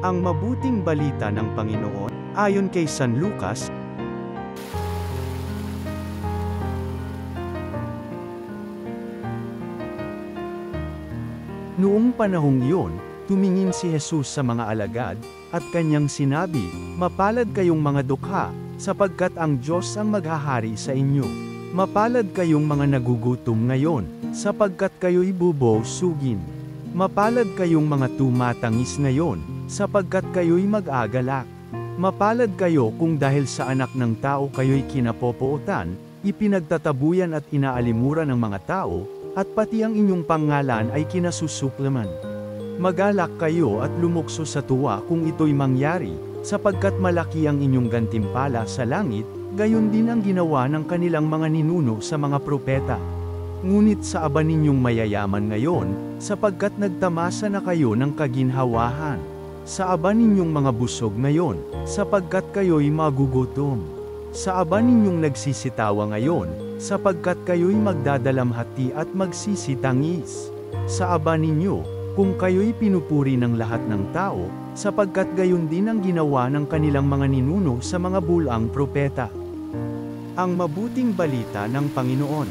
Ang mabuting balita ng Panginoon, ayon kay San Lucas. Noong panahong iyon, tumingin si Jesus sa mga alagad, at kanyang sinabi, "Mapalad kayong mga dukha, sapagkat ang Diyos ang maghahari sa inyo. Mapalad kayong mga nagugutom ngayon, sapagkat kayo'y bubusugin. Mapalad kayong mga tumatangis ngayon, sapagkat kayo'y mag-agalak. Mapalad kayo kung dahil sa anak ng tao kayo'y kinapopootan, ipinagtatabuyan at inaalimuran ng mga tao, at pati ang inyong pangalan ay kinasusuklaman. Magalak kayo at lumukso sa tuwa kung ito'y mangyari, sapagkat malaki ang inyong gantimpala sa langit, gayon din ang ginawa ng kanilang mga ninuno sa mga propeta. Ngunit sa aba ninyong mayayaman ngayon, sapagkat nagtamasa na kayo ng kaginhawahan. Sa aba ninyong mga busog ngayon, sapagkat kayo'y magugutom. Sa aba ninyong nagsisitawa ngayon, sapagkat kayo'y magdadalamhati at magsisitangis. Sa aba ninyo, kung kayo'y pinupuri ng lahat ng tao, sapagkat gayon din ang ginawa ng kanilang mga ninuno sa mga bulaang propeta. Ang mabuting balita ng Panginoon.